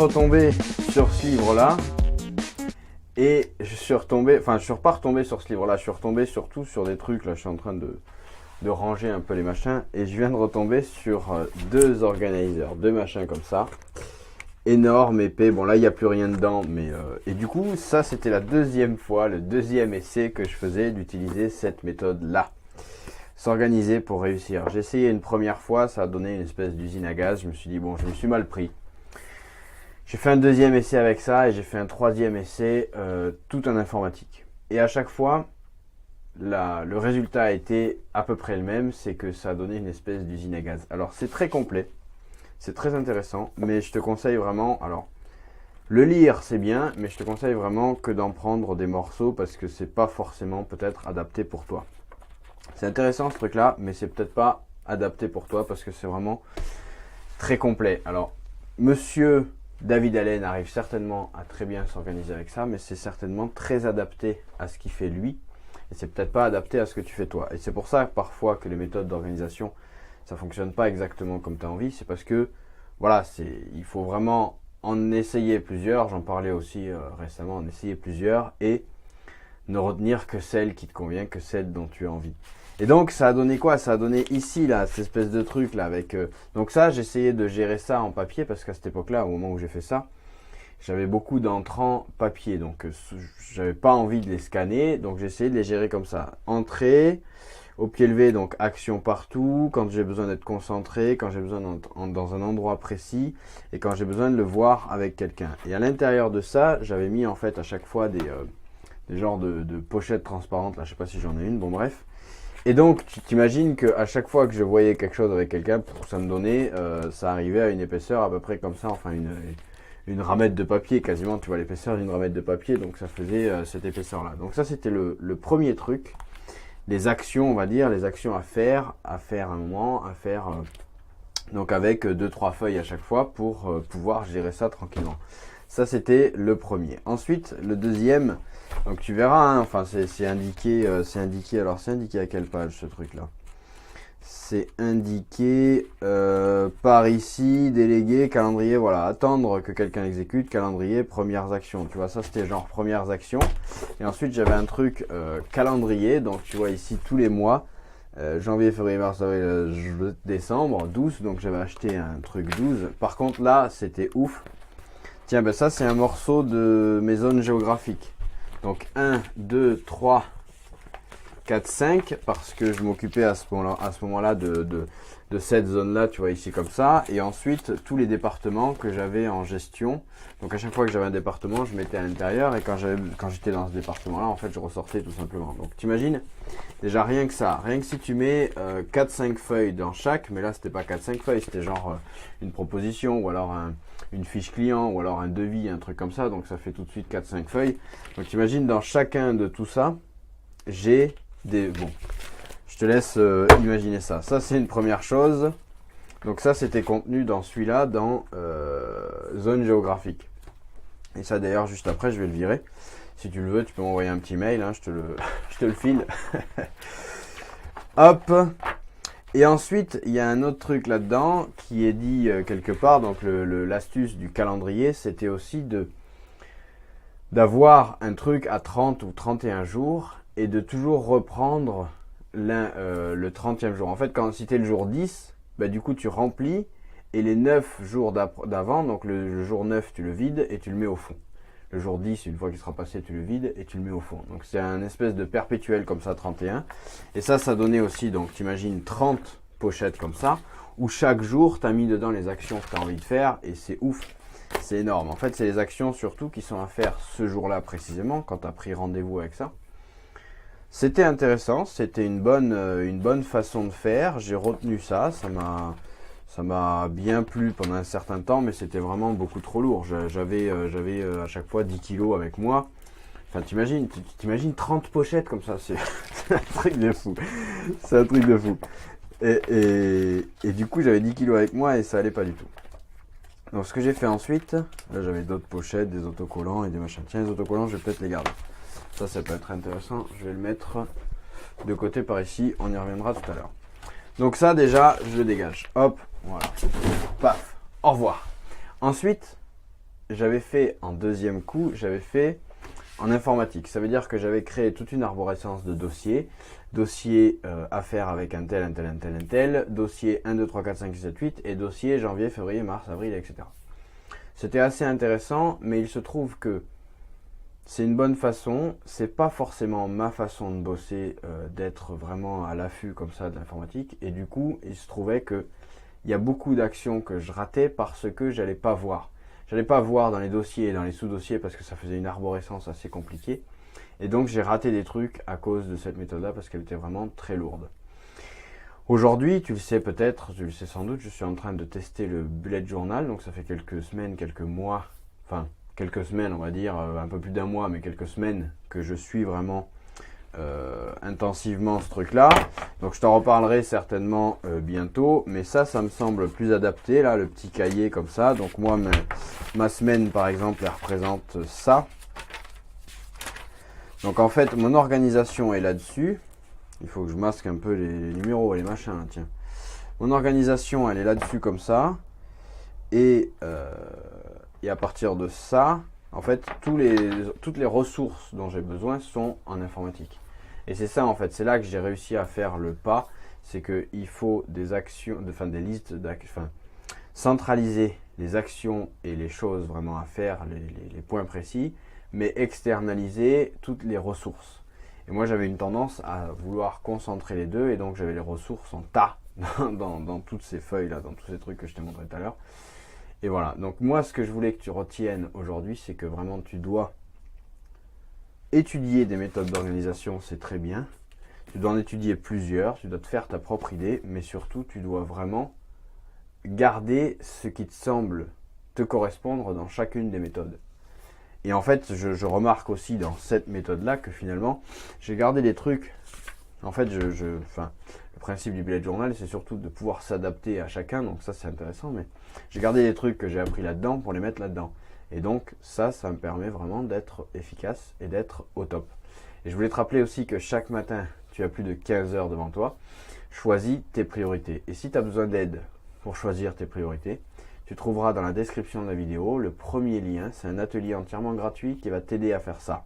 retombé sur ce livre-là. Et je suis retombé, enfin je suis pas retombé sur ce livre-là, je suis retombé surtout sur des trucs, là je suis en train de ranger un peu les machins. Et je viens de retomber sur deux organisers, deux machins comme ça. Énorme, épais, bon là il n'y a plus rien dedans. Mais et du coup ça c'était la deuxième fois, le deuxième essai que je faisais d'utiliser cette méthode-là. S'organiser pour réussir. J'ai essayé une première fois, ça a donné une espèce d'usine à gaz. Je me suis dit bon, je me suis mal pris. J'ai fait un deuxième essai avec ça et j'ai fait un troisième essai tout en informatique. Et à chaque fois, le résultat a été à peu près le même, c'est que ça a donné une espèce d'usine à gaz. Alors c'est très complet, c'est très intéressant, mais je te conseille vraiment, alors le lire c'est bien, mais je te conseille vraiment que d'en prendre des morceaux parce que c'est pas forcément peut-être adapté pour toi. C'est intéressant ce truc là, mais c'est peut-être pas adapté pour toi parce que c'est vraiment très complet. Alors monsieur David Allen arrive certainement à très bien s'organiser avec ça, mais c'est certainement très adapté à ce qu'il fait lui, et c'est peut-être pas adapté à ce que tu fais toi. Et c'est pour ça parfois que les méthodes d'organisation, ça fonctionne pas exactement comme tu as envie, c'est parce que voilà, il faut vraiment en essayer plusieurs, j'en parlais aussi récemment, en essayer plusieurs, et ne retenir que celle qui te convient, que celle dont tu as envie. Et donc ça a donné quoi? Ça a donné ici là, cette espèce de truc là avec... donc ça, j'essayais de gérer ça en papier parce qu'à cette époque-là, au moment où j'ai fait ça, j'avais beaucoup d'entrants papier. Donc j'avais pas envie de les scanner, donc j'ai essayé de les gérer comme ça. Entrée, au pied levé, donc action partout, quand j'ai besoin d'être concentré, quand j'ai besoin dans un endroit précis, et quand j'ai besoin de le voir avec quelqu'un. Et à l'intérieur de ça, j'avais mis en fait à chaque fois des genres de pochettes transparentes, là je sais pas si j'en ai une, bon bref. Et donc, tu t'imagines qu'à chaque fois que je voyais quelque chose avec quelqu'un, ça me donnait, ça arrivait à une épaisseur à peu près comme ça, enfin une ramette de papier quasiment, tu vois l'épaisseur d'une ramette de papier, donc ça faisait cette épaisseur-là. Donc ça c'était le premier truc, les actions on va dire, les actions à faire un moment, à faire donc avec 2-3 feuilles à chaque fois pour pouvoir gérer ça tranquillement. Ça c'était le premier. Ensuite le deuxième, donc tu verras, hein, enfin c'est indiqué, alors c'est indiqué à quelle page ce truc là? C'est indiqué par ici, délégué, calendrier, voilà, attendre que quelqu'un exécute, calendrier, premières actions. Tu vois, ça c'était genre premières actions. Et ensuite j'avais un truc calendrier, donc tu vois ici tous les mois, janvier, février, mars, avril, décembre, 12, donc j'avais acheté un truc 12. Par contre là, c'était ouf. Tiens, ben ça c'est un morceau de mes zones géographiques. Donc 1, 2, 3, 4, 5, parce que je m'occupais à ce moment-là de cette zone-là, tu vois ici comme ça. Et ensuite, tous les départements que j'avais en gestion. Donc à chaque fois que j'avais un département, je mettais à l'intérieur. Et quand j'étais dans ce département-là, en fait, je ressortais tout simplement. Donc t'imagines, déjà rien que ça. Rien que si tu mets 4-5 feuilles dans chaque, mais là c'était pas 4-5 feuilles, c'était genre une proposition ou alors une fiche client ou alors un devis, un truc comme ça. Donc ça fait tout de suite 4-5 feuilles. Donc t'imagines, dans chacun de tout ça, j'ai des... Bon, je te laisse imaginer ça. Ça c'est une première chose. Donc ça c'était contenu dans celui-là, dans zone géographique. Et ça d'ailleurs juste après je vais le virer. Si tu le veux, tu peux m'envoyer un petit mail, hein, je te le file. Hop. Et ensuite, il y a un autre truc là-dedans qui est dit quelque part. Donc l'astuce du calendrier, c'était aussi d'avoir un truc à 30 ou 31 jours et de toujours reprendre le 30e jour. En fait, si tu es le jour 10, bah, du coup tu remplis et les 9 jours d'avant, donc le jour 9 tu le vides et tu le mets au fond. Le jour 10, une fois qu'il sera passé, tu le vides et tu le mets au fond. Donc c'est un espèce de perpétuel comme ça, 31. Et ça donnait aussi, donc tu imagines 30 pochettes comme ça, où chaque jour tu as mis dedans les actions que tu as envie de faire et c'est ouf. C'est énorme. En fait, c'est les actions surtout qui sont à faire ce jour-là précisément, quand tu as pris rendez-vous avec ça. C'était intéressant, c'était une bonne façon de faire. J'ai retenu ça, ça m'a bien plu pendant un certain temps, mais c'était vraiment beaucoup trop lourd. J'avais à chaque fois 10 kilos avec moi. Enfin, t'imagines 30 pochettes comme ça, c'est un truc de fou. C'est un truc de fou. Et du coup, j'avais 10 kilos avec moi et ça allait pas du tout. Donc, ce que j'ai fait ensuite, là, j'avais d'autres pochettes, des autocollants et des machins. Tiens, les autocollants, je vais peut-être les garder. Ça peut être intéressant. Je vais le mettre de côté par ici. On y reviendra tout à l'heure. Donc ça, déjà, je le dégage. Hop, voilà. Paf, au revoir. Ensuite, j'avais fait en deuxième coup, j'avais fait en informatique. Ça veut dire que j'avais créé toute une arborescence de dossiers. Dossier à faire avec un tel, un tel, un tel, un tel. Dossier 1, 2, 3, 4, 5, 6, 7, 8. Et dossier janvier, février, mars, avril, etc. C'était assez intéressant, mais il se trouve que c'est une bonne façon. C'est pas forcément ma façon de bosser, d'être vraiment à l'affût comme ça de l'informatique. Et du coup, il se trouvait que il y a beaucoup d'actions que je ratais parce que j'allais pas voir. J'allais pas voir dans les dossiers et dans les sous-dossiers parce que ça faisait une arborescence assez compliquée. Et donc j'ai raté des trucs à cause de cette méthode-là parce qu'elle était vraiment très lourde. Aujourd'hui, tu le sais peut-être, tu le sais sans doute, je suis en train de tester le bullet journal. Donc ça fait quelques semaines, quelques mois, enfin quelques semaines on va dire, un peu plus d'un mois, mais quelques semaines que je suis vraiment intensivement ce truc-là. Donc je t'en reparlerai certainement bientôt, mais ça me semble plus adapté, là, le petit cahier comme ça. Donc moi, ma semaine, par exemple, elle représente ça. Donc en fait, mon organisation est là-dessus. Il faut que je masque un peu les numéros et les machins, là, tiens. Mon organisation, elle est là-dessus comme ça. Et à partir de ça, en fait, toutes les ressources dont j'ai besoin sont en informatique. Et c'est ça en fait, c'est là que j'ai réussi à faire le pas, c'est qu'il faut des actions, des listes d'actions, centraliser les actions et les choses vraiment à faire, les points précis, mais externaliser toutes les ressources. Et moi j'avais une tendance à vouloir concentrer les deux, et donc j'avais les ressources en tas dans toutes ces feuilles là, dans tous ces trucs que je t'ai montré tout à l'heure. Et voilà, donc moi ce que je voulais que tu retiennes aujourd'hui, c'est que vraiment tu dois étudier des méthodes d'organisation, c'est très bien. Tu dois en étudier plusieurs, tu dois te faire ta propre idée, mais surtout tu dois vraiment garder ce qui te semble te correspondre dans chacune des méthodes. Et en fait, je remarque aussi dans cette méthode-là que finalement, j'ai gardé des trucs. En fait, le principe du bullet journal, c'est surtout de pouvoir s'adapter à chacun, donc ça c'est intéressant, mais j'ai gardé des trucs que j'ai appris là-dedans pour les mettre là-dedans. Et donc ça me permet vraiment d'être efficace et d'être au top. Et je voulais te rappeler aussi que chaque matin, tu as plus de 15 heures devant toi. Choisis tes priorités. Et si tu as besoin d'aide pour choisir tes priorités, tu trouveras dans la description de la vidéo le premier lien. C'est un atelier entièrement gratuit qui va t'aider à faire ça.